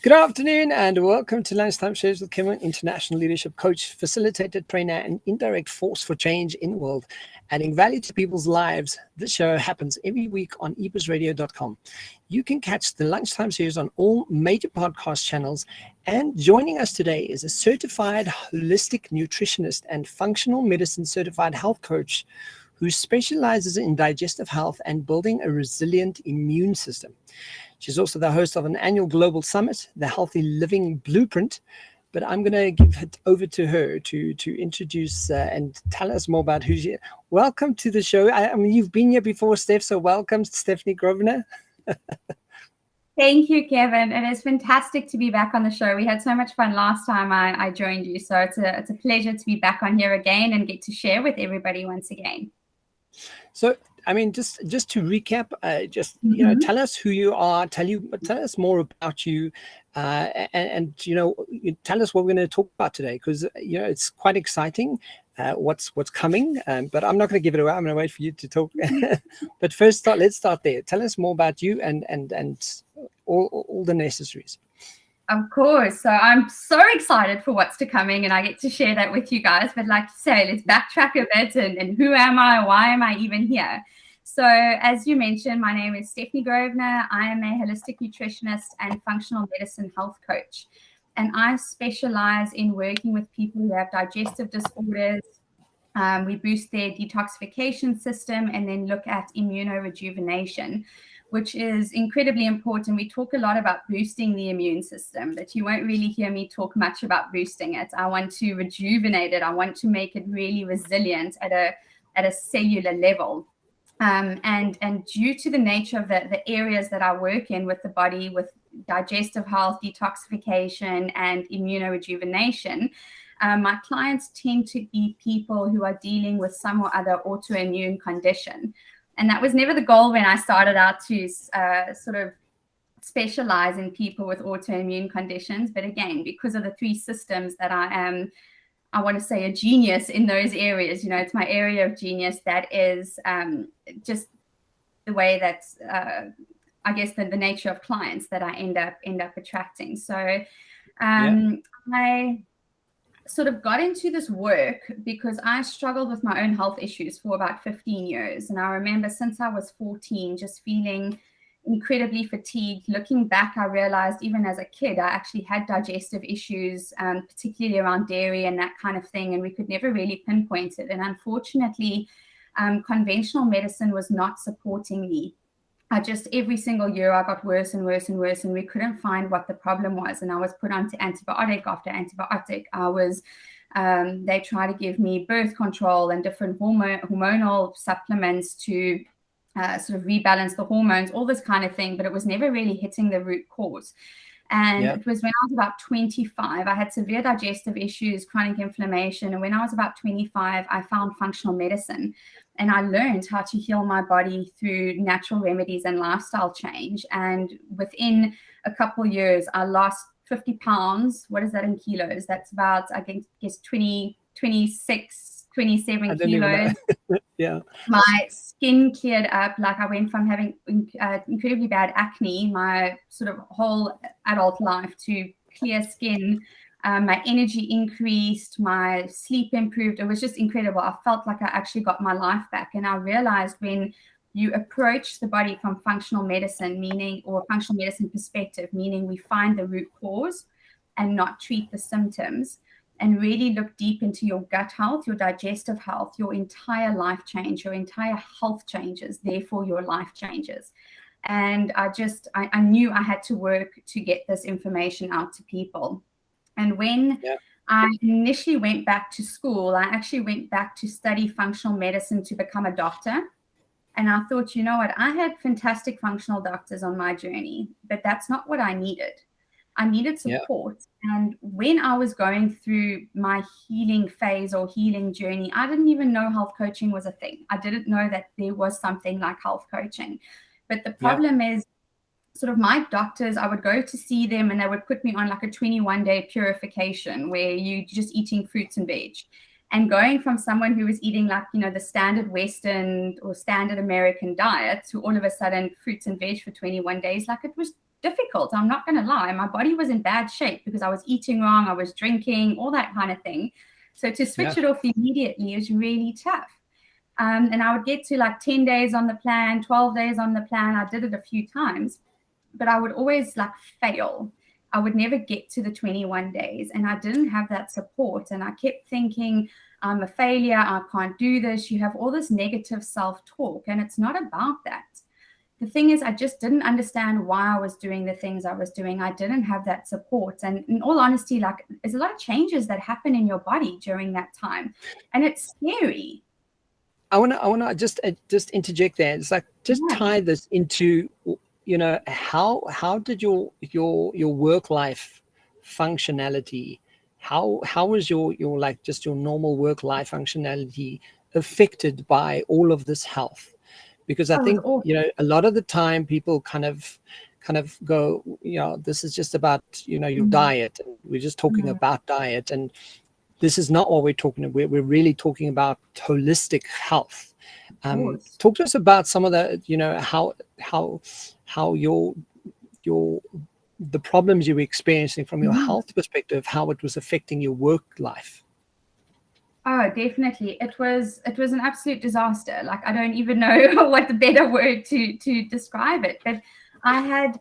Good afternoon and welcome to Lunchtime Shares with Kevin, international leadership coach, facilitator, trainer, and indirect force for change in the world, adding value to people's lives. This show happens every week on ebusradio.com. You can catch the Lunchtime Series on all major podcast channels. And joining us today is a certified holistic nutritionist and functional medicine certified health coach who specializes in digestive health and building a resilient immune system. She's also the host of an annual global summit, the Healthy Living Blueprint. But I'm going to give it over to her to introduce and tell us more about who she is. Welcome to the show. I mean, you've been here before, Steph, so welcome, Stephanie Grosvenor. Thank you, Kevin. It is fantastic to be back on the show. We had so much fun last time I joined you, so it's a pleasure to be back on here again and get to share with everybody once again. So, I mean, just to recap, tell us who you are, tell us more about you, and tell us what we're going to talk about today, because it's quite exciting. What's coming, but I'm not going to give it away. I'm going to wait for you to talk. But first, let's start there. Tell us more about you and all the necessaries. Of course. So I'm so excited for what's to coming, and I get to share that with you guys. But like you say, let's backtrack a bit and who am I? Why am I even here? So as you mentioned, my name is Stephanie Grosvenor. I am a holistic nutritionist and functional medicine health coach. And I specialize in working with people who have digestive disorders. We boost their detoxification system and then look at immunorejuvenation, which is incredibly important. We talk a lot about boosting the immune system, but you won't really hear me talk much about boosting it. I want to rejuvenate it. I want to make it really resilient at a cellular level. And due to the nature of the areas that I work in with the body, with digestive health, detoxification, and immunorejuvenation, my clients tend to be people who are dealing with some or other autoimmune condition. And that was never the goal when I started out to sort of specialize in people with autoimmune conditions. But again, because of the three systems that I want to say a genius in those areas, it's my area of genius. That is just the way that I guess the nature of clients that I end up attracting. So I sort of got into this work because I struggled with my own health issues for about 15 years. And I remember since I was 14, just feeling incredibly fatigued. Looking back, I realized even as a kid, I actually had digestive issues, particularly around dairy and that kind of thing. And we could never really pinpoint it. And unfortunately, conventional medicine was not supporting me. Every single year, I got worse and worse and worse, and we couldn't find what the problem was. And I was put onto antibiotic after antibiotic. They tried to give me birth control and different hormonal supplements to sort of rebalance the hormones, all this kind of thing, but it was never really hitting the root cause. And it was when I was about 25, I had severe digestive issues, chronic inflammation. And when I was about 25, I found functional medicine. And I learned how to heal my body through natural remedies and lifestyle change. And within a couple of years, I lost 50 pounds. What is that in kilos? That's about, I guess, 27 kilos. Yeah. My skin cleared up. Like I went from having incredibly bad acne my sort of whole adult life to clear skin. My energy increased, my sleep improved. It was just incredible. I felt like I actually got my life back. And I realized when you approach the body from functional medicine, functional medicine perspective, meaning we find the root cause and not treat the symptoms, and really look deep into your gut health, your digestive health, your entire life change, your entire health changes, therefore your life changes. And I knew I had to work to get this information out to people. And when I initially went back to school, I actually went back to study functional medicine to become a doctor. And I thought, you know what, I had fantastic functional doctors on my journey, but that's not what I needed. I needed support. And when I was going through my healing phase or healing journey, I didn't even know health coaching was a thing. I didn't know that there was something like health coaching. But the problem is, sort of my doctors, I would go to see them and they would put me on like a 21-day purification where you're just eating fruits and veg. And going from someone who was eating like, the standard Western or standard American diet to all of a sudden fruits and veg for 21 days, like it was difficult. I'm not going to lie. My body was in bad shape because I was eating wrong, I was drinking, all that kind of thing. So to switch it off immediately is really tough. And I would get to like 10 days on the plan, 12 days on the plan. I did it a few times, but I would always like fail. I would never get to the 21 days, and I didn't have that support. And I kept thinking, I'm a failure, I can't do this. You have all this negative self-talk, and it's not about that. The thing is, I just didn't understand why I was doing the things I was doing. I didn't have that support. And in all honesty, like, there's a lot of changes that happen in your body during that time, and it's scary. I want to just interject there. It's like, just tie this into, you know, how did your work life functionality, how was your like just your normal work life functionality affected by all of this health? Because I think, you know, a lot of the time people kind of go, you know, this is just about, you know, your diet, and we're just talking about diet, and this is not what we're talking about. We're really talking about holistic health. Talk to us about some of the, you know, how the problems you were experiencing from your health perspective, how it was affecting your work life. Oh, definitely. It was an absolute disaster. Like, I don't even know what the better word to describe it, but I had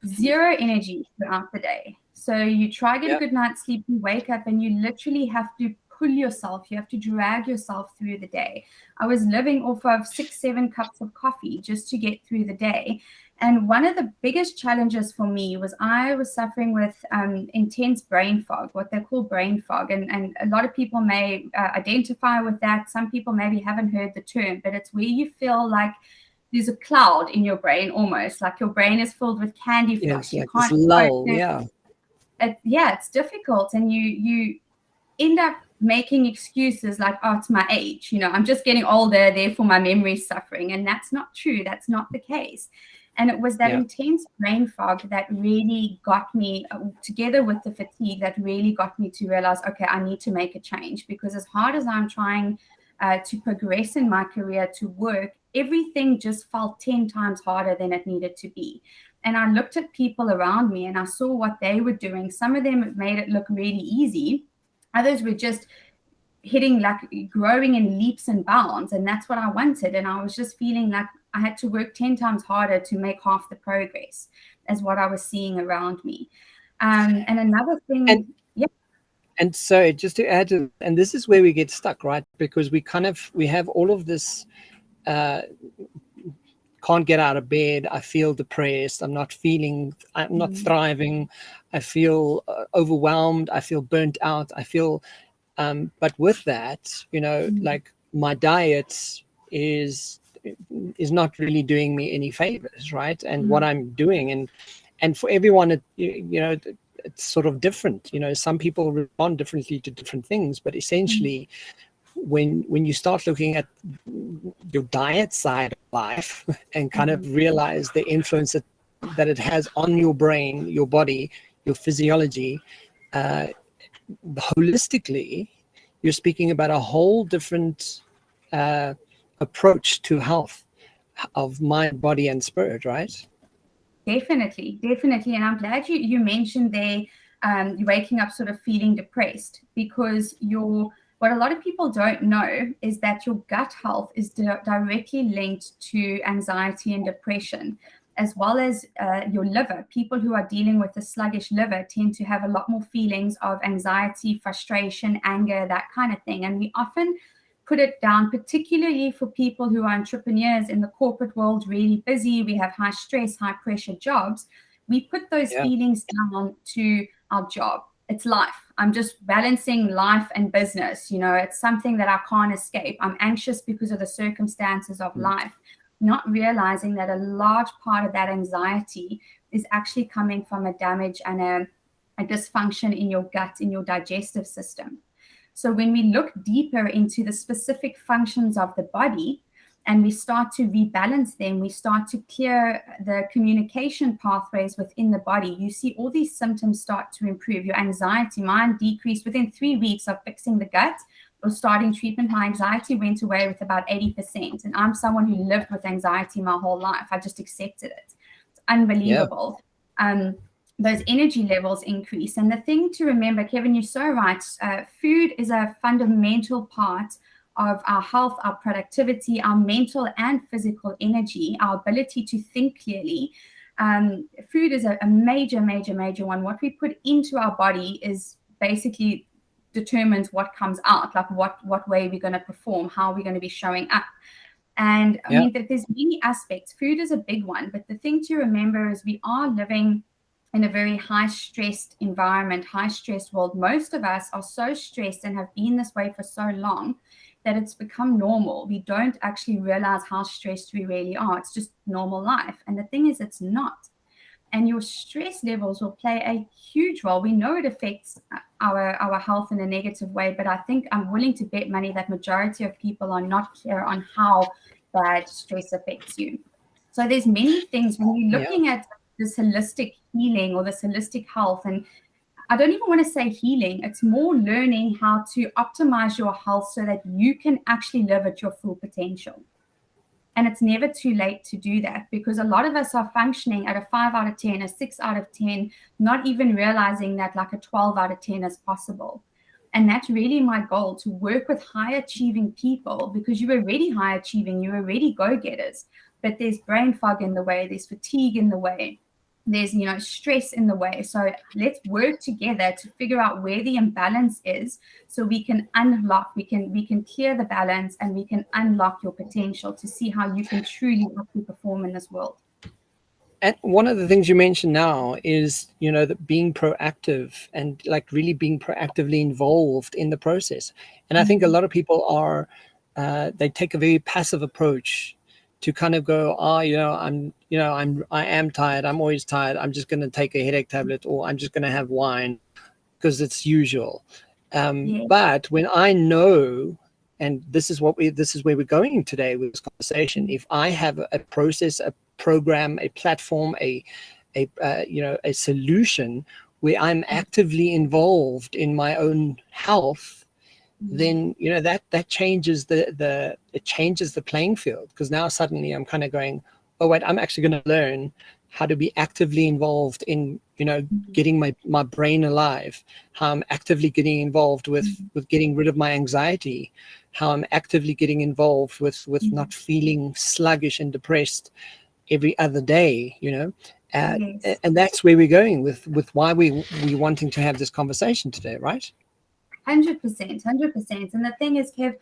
zero energy throughout the day. So you try to get a good night's sleep, you wake up, and you literally have to pull yourself. You have to drag yourself through the day. I was living off of 6-7 cups of coffee just to get through the day. And one of the biggest challenges for me was I was suffering with intense brain fog, what they call brain fog. And a lot of people may identify with that. Some people maybe haven't heard the term, but it's where you feel like there's a cloud in your brain, almost like your brain is filled with candy floss. You can't lull, it's difficult, and you end up making excuses like, oh, it's my age, you know, I'm just getting older, therefore my memory's suffering. And that's not true. That's not the case. And it was that intense brain fog that really got me, together with the fatigue, that really got me to realize, okay, I need to make a change. Because as hard as I'm trying to progress in my career, to work, everything just felt 10 times harder than it needed to be. And I looked at people around me and I saw what they were doing. Some of them made it look really easy. Others were just hitting, like, growing in leaps and bounds. And that's what I wanted. And I was just feeling like I had to work 10 times harder to make half the progress as what I was seeing around me. And another thing. And so just to add to, and this is where we get stuck, right? Because we have all of this, can't get out of bed, I feel depressed, I'm not thriving, I feel overwhelmed, I feel burnt out, I feel, but with that, you know, like, my diet is not really doing me any favors, right? And what I'm doing, and for everyone, you know, it's sort of different. You know, some people respond differently to different things, but essentially, when you start looking at your diet side of life and kind of realize the influence that it has on your brain, your body, your physiology, holistically, you're speaking about a whole different approach to health of mind, body, and spirit, right? Definitely. And I'm glad you mentioned there, you're waking up sort of feeling depressed, because what a lot of people don't know is that your gut health is directly linked to anxiety and depression, as well as your liver. People who are dealing with a sluggish liver tend to have a lot more feelings of anxiety, frustration, anger, that kind of thing. And we often put it down, particularly for people who are entrepreneurs in the corporate world, really busy. We have high stress, high pressure jobs. We put those feelings down to our job. It's life. I'm just balancing life and business. You know, it's something that I can't escape. I'm anxious because of the circumstances of life, not realizing that a large part of that anxiety is actually coming from a damage and a dysfunction in your gut, in your digestive system. So when we look deeper into the specific functions of the body and we start to rebalance them, we start to clear the communication pathways within the body, you see all these symptoms start to improve. Your anxiety, mine decreased within 3 weeks of fixing the gut or starting treatment. My anxiety went away with about 80%. And I'm someone who lived with anxiety my whole life. I just accepted it. It's unbelievable. those energy levels increase. And the thing to remember, Kevin, you're so right. Food is a fundamental part of our health, our productivity, our mental and physical energy, our ability to think clearly. Food is a major one. What we put into our body is basically determines what comes out, like what way we're going to perform, how we're going to be showing up. And I mean, that there's many aspects. Food is a big one, but the thing to remember is we are living in a very high-stressed environment, high-stressed world. Most of us are so stressed and have been this way for so long that it's become normal. We don't actually realize how stressed we really are. It's just normal life. And the thing is, it's not. And your stress levels will play a huge role. We know it affects our health in a negative way, but I think I'm willing to bet money that majority of people are not clear on how bad stress affects you. So there's many things when you're looking at this holistic healing or this holistic health, and I don't even want to say healing, it's more learning how to optimize your health so that you can actually live at your full potential. And it's never too late to do that, because a lot of us are functioning at a 5 out of 10, a 6 out of 10, not even realizing that like a 12 out of 10 is possible. And that's really my goal, to work with high achieving people, because you're already high achieving, you're already go-getters, but there's brain fog in the way, there's fatigue in the way, there's, stress in the way. So let's work together to figure out where the imbalance is, so we can unlock, we can clear the balance, and we can unlock your potential to see how you can truly perform in this world. And one of the things you mentioned now is, that being proactive and like really being proactively involved in the process. And I think a lot of people are, they take a very passive approach to kind of go, I am tired. I'm always tired. I'm just going to take a headache tablet, or I'm just going to have wine because it's usual. But when I know, and this is where we're going today with this conversation, if I have a process, a program, a platform, a solution where I'm actively involved in my own health, then that changes it changes the playing field, because now suddenly I'm kind of going, oh wait, I'm actually going to learn how to be actively involved in getting my brain alive, how I'm actively getting involved with getting rid of my anxiety, how I'm actively getting involved with not feeling sluggish and depressed every other day, and that's where we're going with why we wanting to have this conversation today, right? 100%. And the thing is, Kev,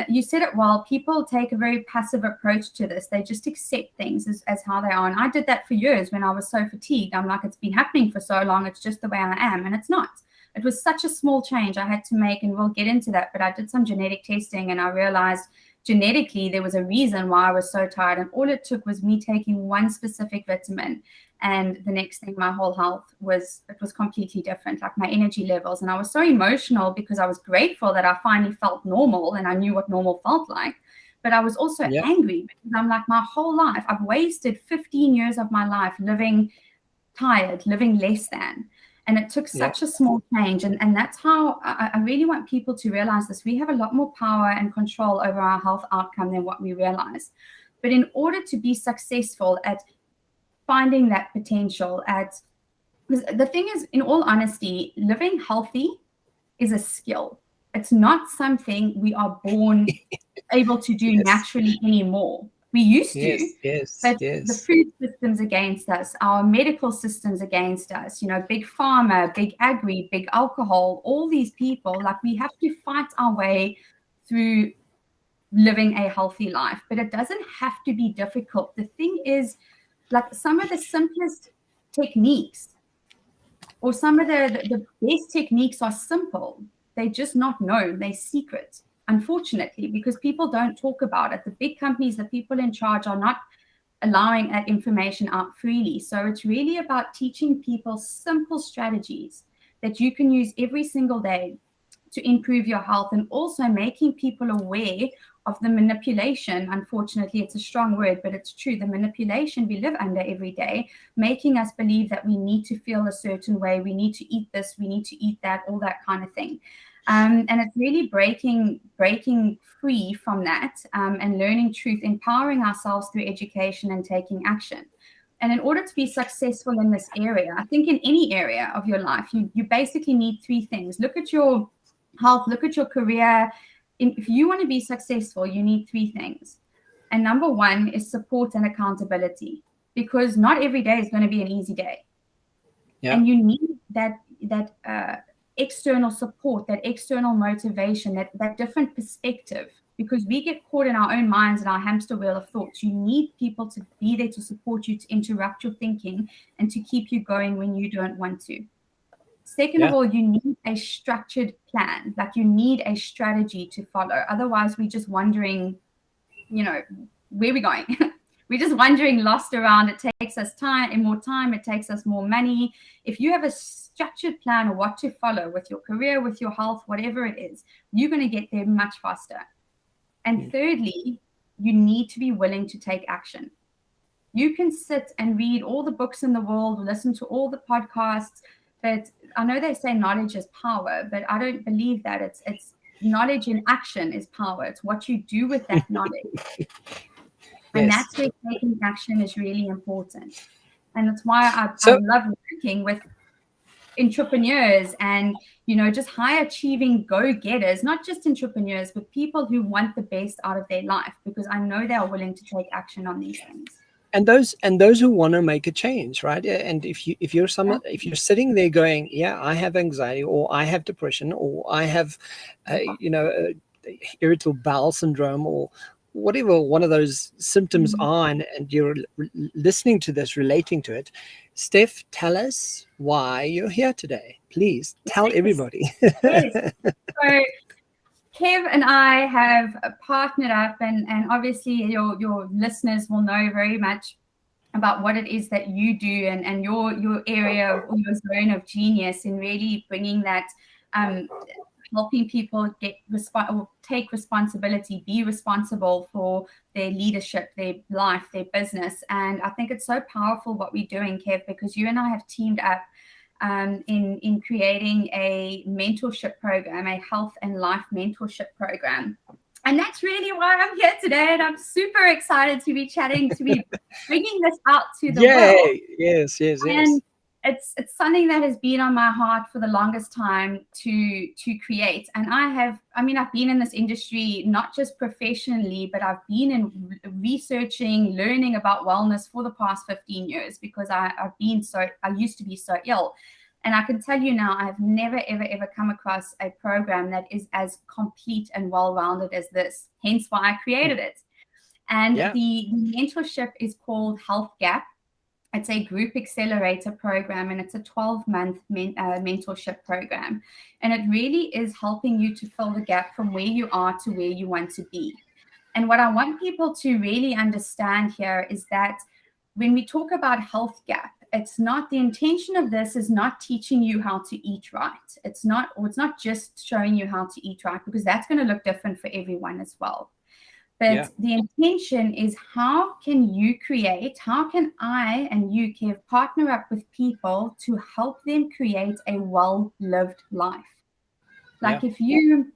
you said it well, people take a very passive approach to this. They just accept things as how they are. And I did that for years when I was so fatigued. I'm like, it's been happening for so long, it's just the way I am. And it's not. It was such a small change I had to make, and we'll get into that. But I did some genetic testing, and I realized genetically there was a reason why I was so tired. And all it took was me taking one specific vitamin, and the next thing, my whole health was completely different, like my energy levels. And I was so emotional because I was grateful that I finally felt normal and I knew what normal felt like. But I was also angry, because I'm like, my whole life, I've wasted 15 years of my life living tired, living less than. And it took such a small change. And that's how I really want people to realize this. We have a lot more power and control over our health outcome than what we realize. But in order to be successful at finding that potential, the thing is, in all honesty, living healthy is a skill. It's not something we are born able to do naturally anymore. We used to, but the food system's against us, our medical system's against us, big pharma, big agri, big alcohol, all these people, like, we have to fight our way through living a healthy life. But it doesn't have to be difficult. The thing is, like, some of the simplest techniques, or some of the best techniques, are simple. They're just not known. They're secret, unfortunately, because people don't talk about it. The big companies, the people in charge, are not allowing that information out freely. So it's really about teaching people simple strategies that you can use every single day to improve your health, and also making people aware of the manipulation. Unfortunately, it's a strong word, but it's true. The manipulation we live under every day, making us believe that we need to feel a certain way, we need to eat this, we need to eat that, all that kind of thing. And it's really breaking free from that, and learning truth, empowering ourselves through education and taking action. And in order to be successful in this area, I think in any area of your life, you basically need three things. Look at your health, look at your career. If you want to be successful, you need three things. And number one is support and accountability, because not every day is going to be an easy day. Yeah. And you need that external support, that external motivation, that different perspective, because we get caught in our own minds and our hamster wheel of thoughts. You need people to be there to support you, to interrupt your thinking, and to keep you going when you don't want to. Second of all, you need a structured plan. Like, you need a strategy to follow. Otherwise, we're just wondering, where we're going. We're just wandering lost around. It takes us more time. It takes us more money. If you have a structured plan of what to follow with your career, with your health, whatever it is, you're going to get there much faster. And thirdly, you need to be willing to take action. You can sit and read all the books in the world, listen to all the podcasts, but I know they say knowledge is power, but I don't believe that. It's knowledge in action is power. It's what you do with that knowledge. And that's where taking action is really important. And that's why I love working with entrepreneurs and, just high achieving go-getters, not just entrepreneurs, but people who want the best out of their life, because I know they are willing to take action on these things. And those who want to make a change, right? And if you're sitting there going, yeah, I have anxiety, or I have depression, or I have, irritable bowel syndrome, or whatever one of those symptoms are, and you're listening to this, relating to it, Steph, tell us why you're here today. Please tell everybody. Yes. So Kev and I have partnered up, and obviously your listeners will know very much about what it is that you do and your area or your zone of genius in really bringing that, helping people take responsibility, be responsible for their leadership, their life, their business. And I think it's so powerful what we're doing, Kev, because you and I have teamed up in creating a mentorship program, a health and life mentorship program. And that's really why I'm here today. And I'm super excited to be bringing this out to the world. Yes. And it's something that has been on my heart for the longest time to create. And I've been in this industry, not just professionally, but I've been in researching, learning about wellness for the past 15 years, because I used to be so ill. And I can tell you now, I've never, ever, ever come across a program that is as complete and well-rounded as this, hence why I created it. And the mentorship is called Healthgap. It's a group accelerator program, and it's a 12-month mentorship program. And it really is helping you to fill the gap from where you are to where you want to be. And what I want people to really understand here is that when we talk about Healthgap, it's not, the intention of this is not teaching you how to eat right. It's not just showing you how to eat right, because that's going to look different for everyone as well. But the intention is, how can I and you, Kev, partner up with people to help them create a well-lived life? Like, if you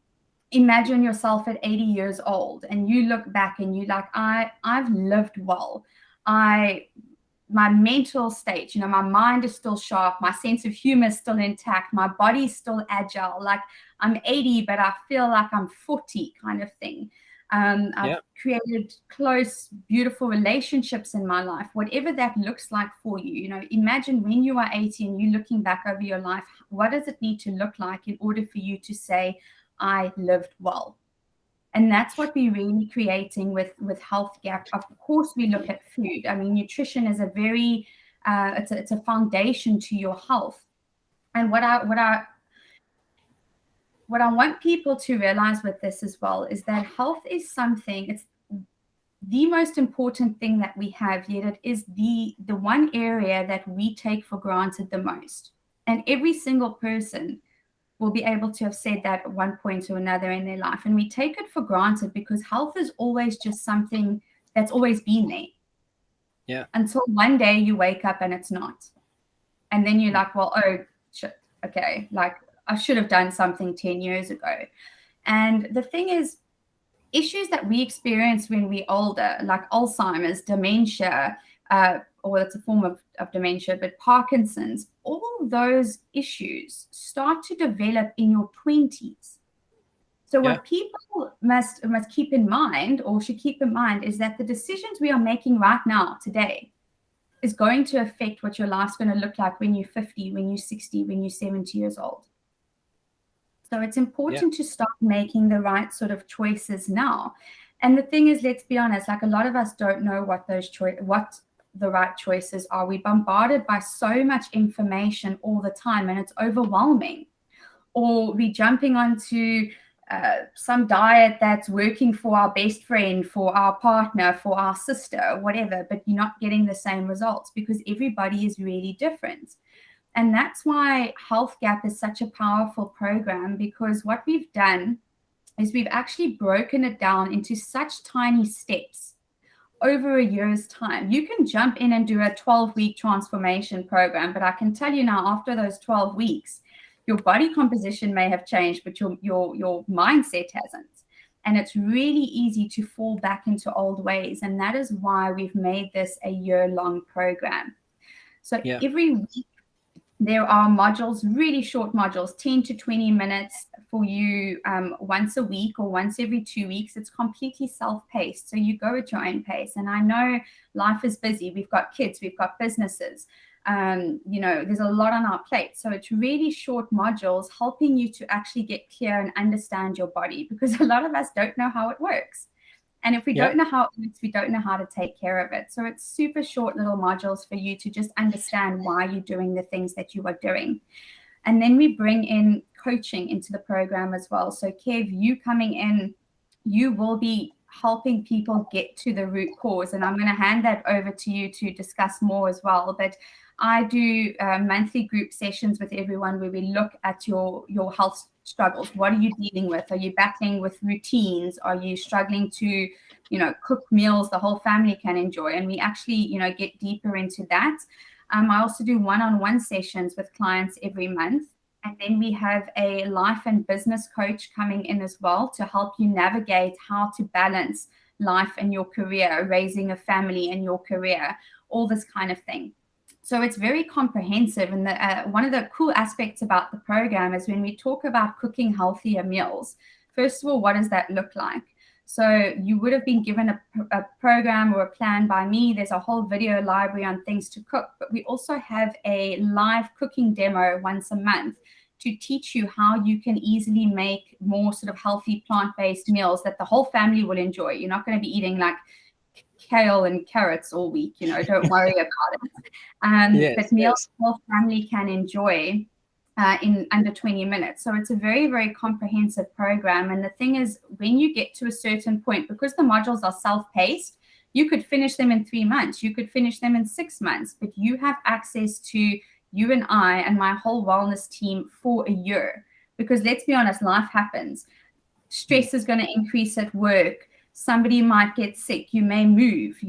imagine yourself at 80 years old and you look back and you're like, I've lived well. My mental state, my mind is still sharp. My sense of humor is still intact. My body's still agile. Like, I'm 80, but I feel like I'm 40 kind of thing. I've created close, beautiful relationships in my life, whatever that looks like for you. Imagine when you are 80 and you're looking back over your life, what does it need to look like in order for you to say, I lived well? And that's what we're really creating with Healthgap. Of course, we look at food. Nutrition is a very, it's a foundation to your health. And what I want people to realize with this as well is that health is something, it's the most important thing that we have, yet it is the one area that we take for granted the most. And every single person will be able to have said that at one point or another in their life. And we take it for granted because health is always just something that's always been there. Yeah. Until one day you wake up and it's not. And then you're like, well, oh, shit, okay, like I should have done something 10 years ago. And the thing is, issues that we experience when we're older, like Alzheimer's, dementia, or it's a form of dementia, but Parkinson's, all those issues start to develop in your 20s. So what people must keep in mind, or should keep in mind, is that the decisions we are making right now, today, is going to affect what your life's going to look like when you're 50, when you're 60, when you're 70 years old. So it's important to start making the right sort of choices now. And the thing is, let's be honest, like a lot of us don't know what the right choices are. We're bombarded by so much information all the time, and it's overwhelming. Or we're jumping onto some diet that's working for our best friend, for our partner, for our sister, whatever, but you're not getting the same results because everybody is really different. And that's why Healthgap is such a powerful program, because what we've done is we've actually broken it down into such tiny steps over a year's time. You can jump in and do a 12-week transformation program, but I can tell you now, after those 12 weeks, your body composition may have changed, but your mindset hasn't. And it's really easy to fall back into old ways. And that is why we've made this a year-long program. So every week, there are modules, really short modules, 10 to 20 minutes for you once a week or once every 2 weeks. It's completely self-paced. So you go at your own pace. And I know life is busy. We've got kids, we've got businesses. There's a lot on our plate. So it's really short modules helping you to actually get clear and understand your body, because a lot of us don't know how it works. And if we don't know how it works, we don't know how to take care of it. So it's super short little modules for you to just understand why you're doing the things that you are doing. And then we bring in coaching into the program as well. So Kev, you coming in, you will be helping people get to the root cause. And I'm going to hand that over to you to discuss more as well. But I do monthly group sessions with everyone where we look at your health struggles. What are you dealing with? Are you battling with routines? Are you struggling to, cook meals the whole family can enjoy? And we actually, get deeper into that. I also do one-on-one sessions with clients every month. And then we have a life and business coach coming in as well to help you navigate how to balance life and your career, raising a family and your career, all this kind of thing. So it's very comprehensive. And one of the cool aspects about the program is when we talk about cooking healthier meals, first of all, what does that look like? So you would have been given a program or a plan by me. There's a whole video library on things to cook, but we also have a live cooking demo once a month to teach you how you can easily make more sort of healthy plant-based meals that the whole family will enjoy. You're not going to be eating like kale and carrots all week, don't worry about it. But meals the whole family can enjoy in under 20 minutes. So it's a very, very comprehensive program. And the thing is, when you get to a certain point, because the modules are self-paced, you could finish them in 3 months, you could finish them in 6 months, but you have access to you and I and my whole wellness team for a year. Because let's be honest, life happens. Stress is going to increase at work. Somebody might get sick. You may move,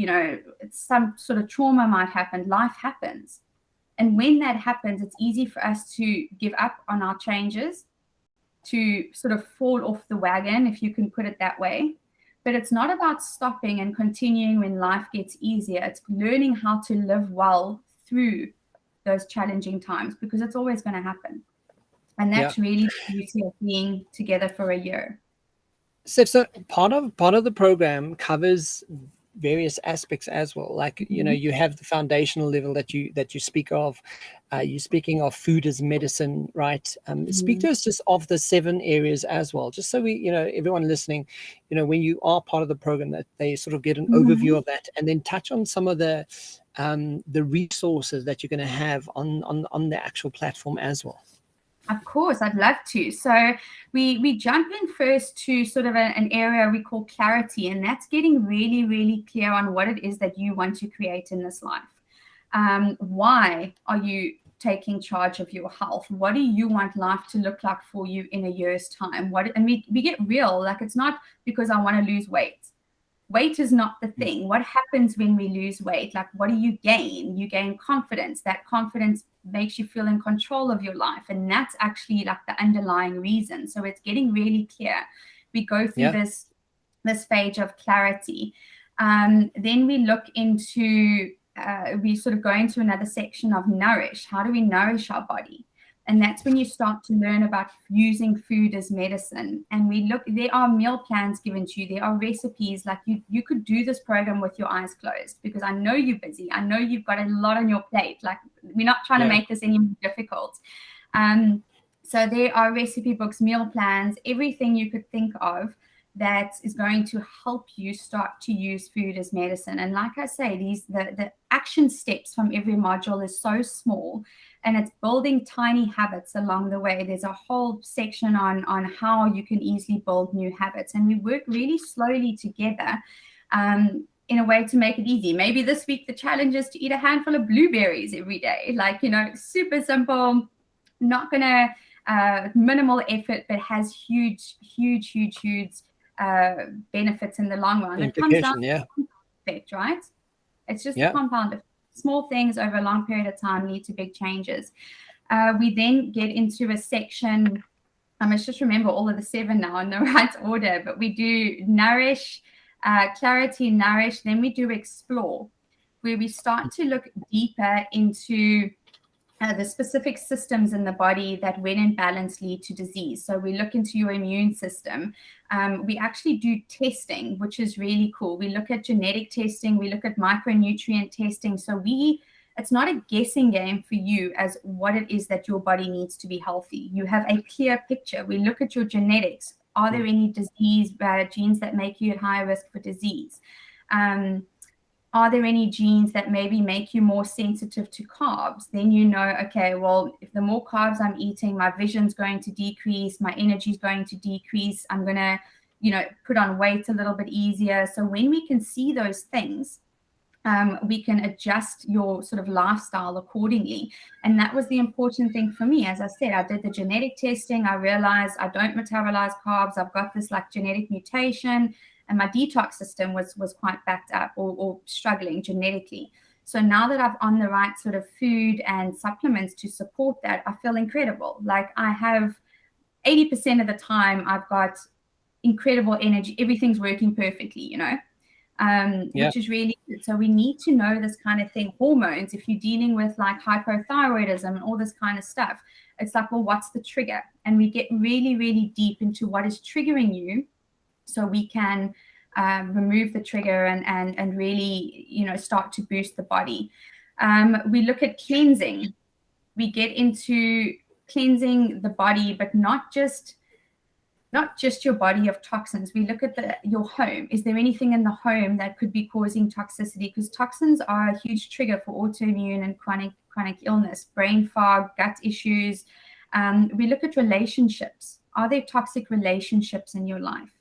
some sort of trauma might happen. Life happens. And when that happens, it's easy for us to give up on our changes, to sort of fall off the wagon, if you can put it that way. But it's not about stopping and continuing when life gets easier. It's learning how to live well through those challenging times, because it's always going to happen. And that's really the beauty of being together for a year. So part of the program covers various aspects as well. Like, you have the foundational level that you speak of. You're speaking of food as medicine, right? Speak to us just of the 7 areas as well, just so we, everyone listening, when you are part of the program, that they sort of get an overview of that, and then touch on some of the resources that you're going to have on the actual platform as well. Of course, I'd love to. So we jump in first to sort of an area we call clarity, and that's getting really, really clear on what it is that you want to create in this life. Why are you taking charge of your health? What do you want life to look like for you in a year's time? And we get real. Like, it's not because I want to lose weight. Weight is not the thing. What happens when we lose weight? Like, what do you gain? You gain confidence. That confidence makes you feel in control of your life. And that's actually like the underlying reason. So it's getting really clear. We go through this phase of clarity. Then we look into we sort of go into another section of nourish. How do we nourish our body? And that's when you start to learn about using food as medicine. And we look, there are meal plans given to you. There are recipes. Like you could do this program with your eyes closed, because I know you're busy. I know you've got a lot on your plate. Like, we're not trying to make this any more difficult. So there are recipe books, meal plans, everything you could think of that is going to help you start to use food as medicine. And like I say, the action steps from every module is so small, and it's building tiny habits along the way. There's a whole section on how you can easily build new habits, and we work really slowly together in a way to make it easy. Maybe this week the challenge is to eat a handful of blueberries every day, like, super simple, not gonna minimal effort, but has huge benefits in the long run. It comes down to the effect, right? It's just a compound effect. Small things over a long period of time lead to big changes. We then get into a section, I must just remember all of the 7 now in the right order, but we do nourish, clarity, nourish, then we do explore, where we start to look deeper into the specific systems in the body that, when in balance, lead to disease. So we look into your immune system. We actually do testing, which is really cool. We look at genetic testing. We look at micronutrient testing. So it's not a guessing game for you as what it is that your body needs to be healthy. You have a clear picture. We look at your genetics. Are there any disease genes that make you at higher risk for disease? Are there any genes that maybe make you more sensitive to carbs? Then okay, well, if the more carbs I'm eating, my vision's going to decrease, my energy's going to decrease, I'm going to, put on weight a little bit easier. So when we can see those things, we can adjust your sort of lifestyle accordingly. And that was the important thing for me. As I said, I did the genetic testing. I realized I don't metabolize carbs. I've got this genetic mutation. And my detox system was quite backed up or struggling genetically. So now that I'm on the right sort of food and supplements to support that, I feel incredible. Like, I have 80% of the time, I've got incredible energy. Everything's working perfectly, which is really good. So we need to know this kind of thing. Hormones, if you're dealing with hypothyroidism and all this kind of stuff, it's like, well, what's the trigger? And we get really, really deep into what is triggering you, so we can remove the trigger and really, start to boost the body. We look at cleansing. We get into cleansing the body, but not just your body of toxins. We look at your home. Is there anything in the home that could be causing toxicity? Because toxins are a huge trigger for autoimmune and chronic illness, brain fog, gut issues. We look at relationships. Are there toxic relationships in your life?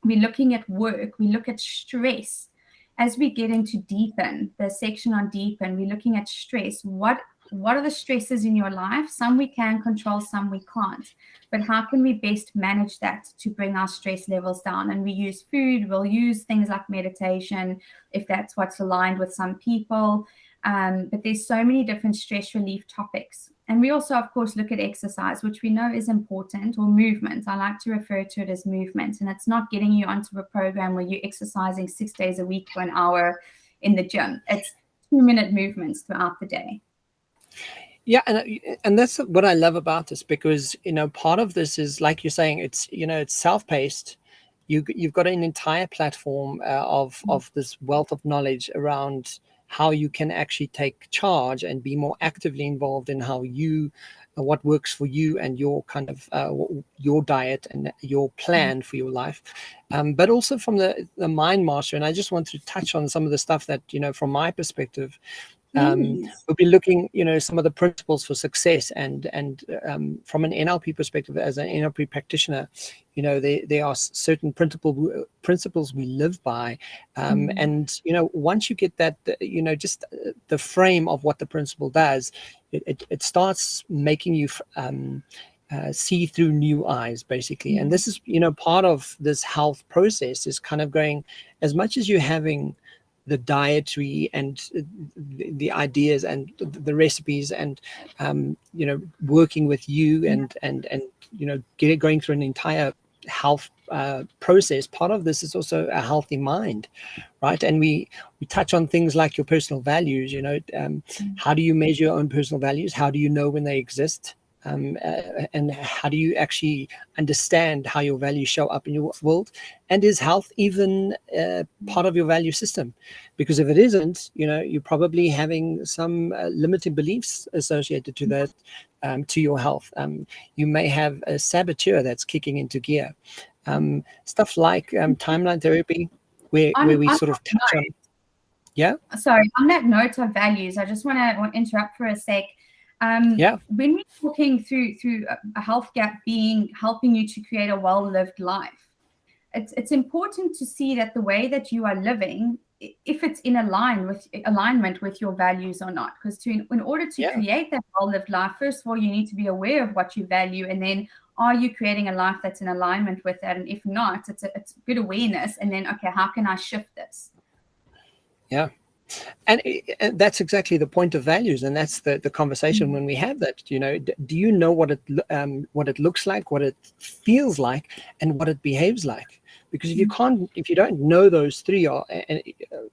We're looking at work. We look at stress. As we get into deepen, the section on deepen, we're looking at stress. What are the stresses in your life? Some we can control, some we can't. But how can we best manage that to bring our stress levels down? And we use food. We'll use things like meditation, if that's what's aligned with some people. But there's so many different stress relief topics. And we also, of course, look at exercise, which we know is important, or movement. I like to refer to it as movement. And it's not getting you onto a program where you're exercising 6 days a week for an hour in the gym. It's 2-minute movements throughout the day. Yeah, and that's what I love about this, because part of this is, like you're saying, it's it's self-paced. You've got an entire platform of this wealth of knowledge around how you can actually take charge and be more actively involved in what works for you and your kind of your diet and your plan for your life, but also from the mind master. And I just want to touch on some of the stuff that from my perspective. We'll be looking, some of the principles for success, and from an NLP perspective, as an NLP practitioner, there are certain principles we live by, and once you get that, just the frame of what the principle does, it starts making you see through new eyes, basically. And this is part of this health process is kind of going, as much as you're having the dietary and the ideas and the recipes and working with you and going through an entire health process, part of this is also a healthy mind, right? And we touch on things like your personal values. How do you measure your own personal values? How do you know when they exist? And how do you actually understand how your values show up in your world? And is health even part of your value system? Because if it isn't, you're probably having some limiting beliefs associated to that, to your health. You may have a saboteur that's kicking into gear. Stuff like timeline therapy, where we sort of touch on. Yeah. Sorry, on that note of values, I just want to interrupt for a sec. When we're talking through a Healthgap being helping you to create a well-lived life, it's important to see that the way that you are living, if it's in alignment with your values or not. Because in order to create that well-lived life, first of all, you need to be aware of what you value, and then are you creating a life that's in alignment with that? And if not, it's good awareness, and then okay, how can I shift this? Yeah. And that's exactly the point of values, and that's the conversation when we have that. Do you know what it looks like, what it feels like, and what it behaves like? Because if you don't know those three, and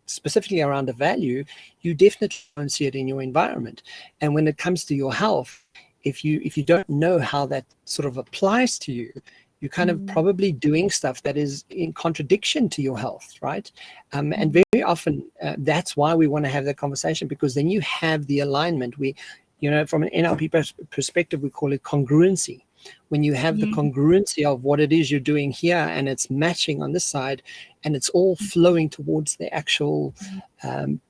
specifically around a value, you definitely don't see it in your environment. And when it comes to your health, if you don't know how that sort of applies to you, you're kind of probably doing stuff that is in contradiction to your health, right? And very often that's why we want to have that conversation, because then you have the alignment. From an NLP perspective, we call it congruency. When you have the congruency of what it is you're doing here, and it's matching on this side, and it's all flowing towards the actual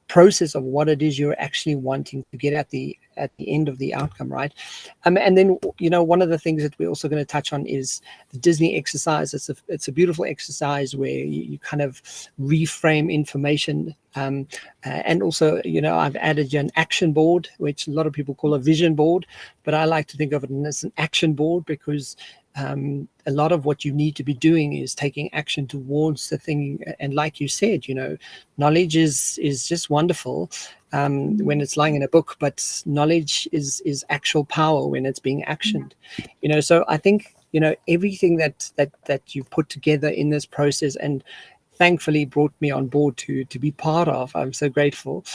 process of what it is you're actually wanting to get at the end of the outcome, right? And then one of the things that we're also going to touch on is the Disney exercise. It's a beautiful exercise where you kind of reframe information, and also I've added an action board, which a lot of people call a vision board, but I like to think of it as an action board, because a lot of what you need to be doing is taking action towards the thing. And like you said, knowledge is just wonderful when it's lying in a book, but knowledge is actual power when it's being actioned. So I think everything that you put together in this process, and thankfully brought me on board to be part of, I'm so grateful.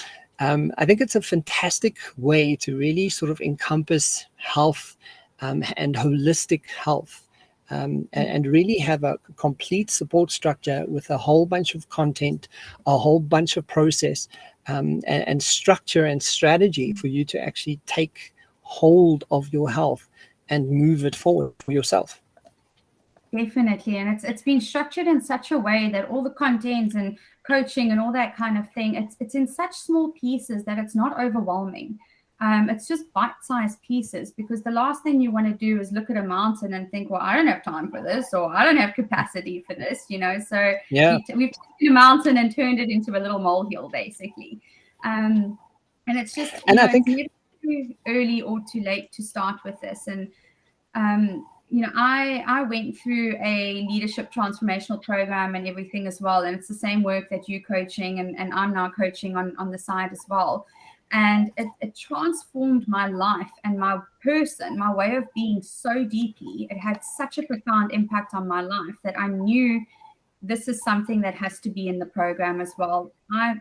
I think it's a fantastic way to really sort of encompass health and holistic health, and really have a complete support structure with a whole bunch of content, a whole bunch of process, and structure and strategy for you to actually take hold of your health and move it forward for yourself. Definitely. And it's been structured in such a way that all the content and coaching and all that kind of thing, it's in such small pieces that it's not overwhelming. It's just bite-sized pieces, because the last thing you want to do is look at a mountain and think, well, I don't have time for this, or I don't have capacity for this, So we've taken a mountain and turned it into a little molehill, basically. And it's just, I think it's never too early or too late to start with this. And, I went through a leadership transformational program and everything as well. And it's the same work that you're coaching and I'm now coaching on the side as well. And it transformed my life and my person, my way of being so deeply. It had such a profound impact on my life that I knew this is something that has to be in the program as well. I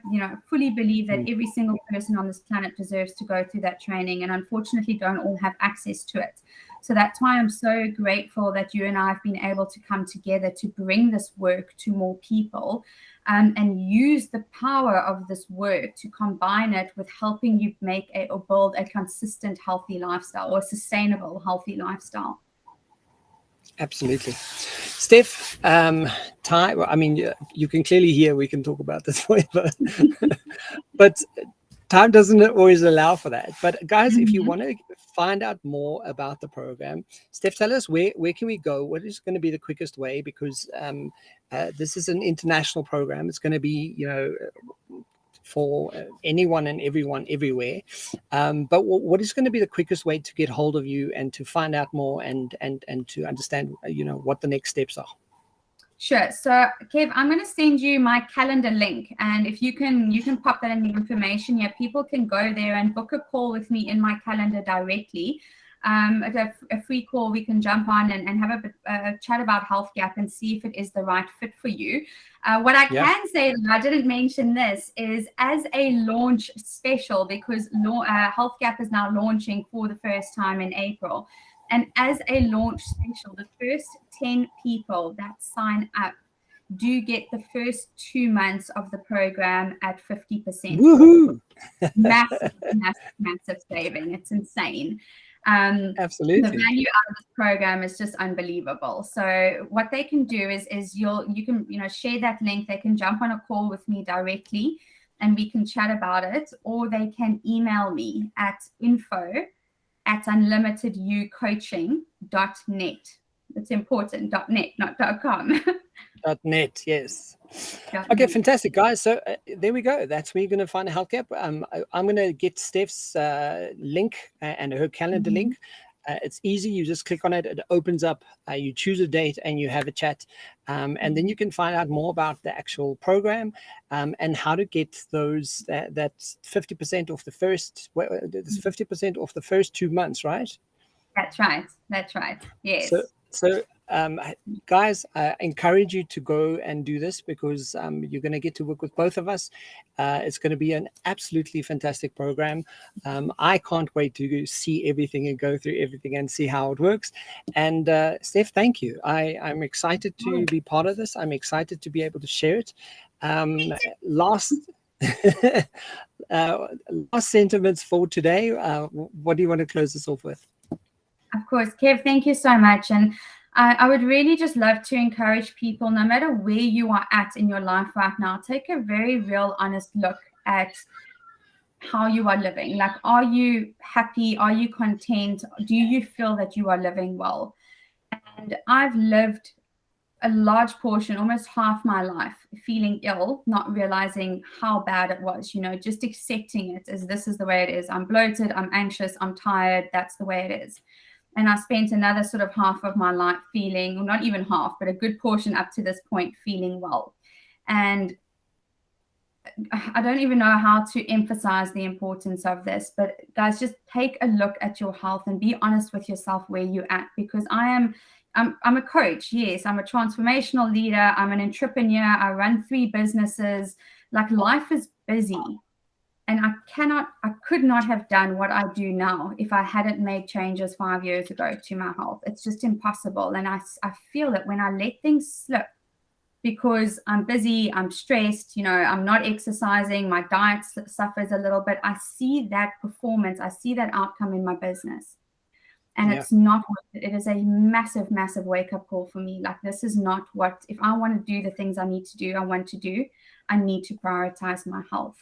fully believe that every single person on this planet deserves to go through that training, and unfortunately don't all have access to it. So that's why I'm so grateful that you and I have been able to come together to bring this work to more people, and use the power of this work to combine it with helping you make or build a consistent healthy lifestyle, or a sustainable healthy lifestyle. Absolutely. Steph, time, I mean, you can clearly hear we can talk about this forever, but time doesn't always allow for that. But guys, if you want to find out more about the program, Steph, tell us where can we go? What is going to be the quickest way? Because this is an international program. It's going to be, for anyone and everyone everywhere. But what is going to be the quickest way to get hold of you and to find out more and to understand, what the next steps are? Sure. So, Kev, I'm going to send you my calendar link, and if you can pop that in the information. Yeah, people can go there and book a call with me in my calendar directly. a free call. We can jump on and have a chat about Healthgap and see if it is the right fit for you. What I can say, that I didn't mention this, is as a launch special, because Healthgap is now launching for the first time in April. And as a launch special, the first 10 people that sign up do get the first 2 months of the program at 50%. Woohoo! massive saving. It's insane. Absolutely. The value out of this program is just unbelievable. So what they can do is you can share that link. They can jump on a call with me directly and we can chat about it, or they can email me at info@unlimiteducoaching.net. It's important, .net, not .com. .net, yes. Okay, fantastic, guys. So there we go. That's where you're going to find a Healthgap. I'm going to get Steph's link and her calendar link. It's easy. You just click on it. It opens up. You choose a date and you have a chat. And then you can find out more about the actual program and how to get those that 50% off the first. It's 50% off the first 2 months, right? That's right. Yes. So guys, I encourage you to go and do this, because you're going to get to work with both of us. It's going to be an absolutely fantastic program. I can't wait to see everything and go through everything and see how it works. And Steph, thank you. I'm excited to be part of this. I'm excited to be able to share it. Last sentiments for today. What do you want to close this off with? Of course, Kev, thank you so much. And I would really just love to encourage people, no matter where you are at in your life right now, take a very real, honest look at how you are living. Like, are you happy? Are you content? Do you feel that you are living well? And I've lived a large portion, almost half my life, feeling ill, not realizing how bad it was, just accepting it as this is the way it is. I'm bloated, I'm anxious, I'm tired. That's the way it is. And I spent another sort of half of my life feeling, well, not even half, but a good portion up to this point, feeling well. And I don't even know how to emphasize the importance of this, but guys, just take a look at your health and be honest with yourself where you're at, because I'm a coach. Yes, I'm a transformational leader. I'm an entrepreneur. I run 3 businesses. Like, life is busy. And I could not have done what I do now if I hadn't made changes 5 years ago to my health. It's just impossible. And I feel that when I let things slip, because I'm busy, I'm stressed, I'm not exercising, my diet suffers a little bit, I see that performance, I see that outcome in my business. And it's not worth it. It is a massive, massive wake-up call for me. Like, this is not what, if I want to do the things I need to do, I need to prioritize my health.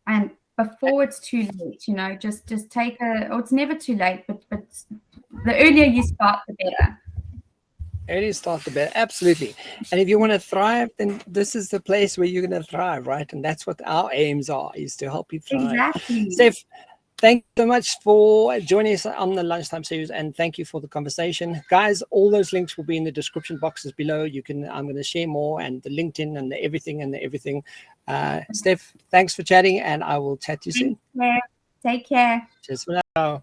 And before it's too late, just take it's never too late, but the earlier you start, the better. Earlier start, the better. Absolutely. And if you want to thrive, then this is the place where you're going to thrive, right? And that's what our aims are, is to help you thrive. Exactly. Steph, thank you so much for joining us on the Lunchtime series, and thank you for the conversation. Guys, all those links will be in the description boxes below. I'm going to share more, and the LinkedIn and the everything. Steph, thanks for chatting, and I will chat to you soon. Take care. Cheers for now.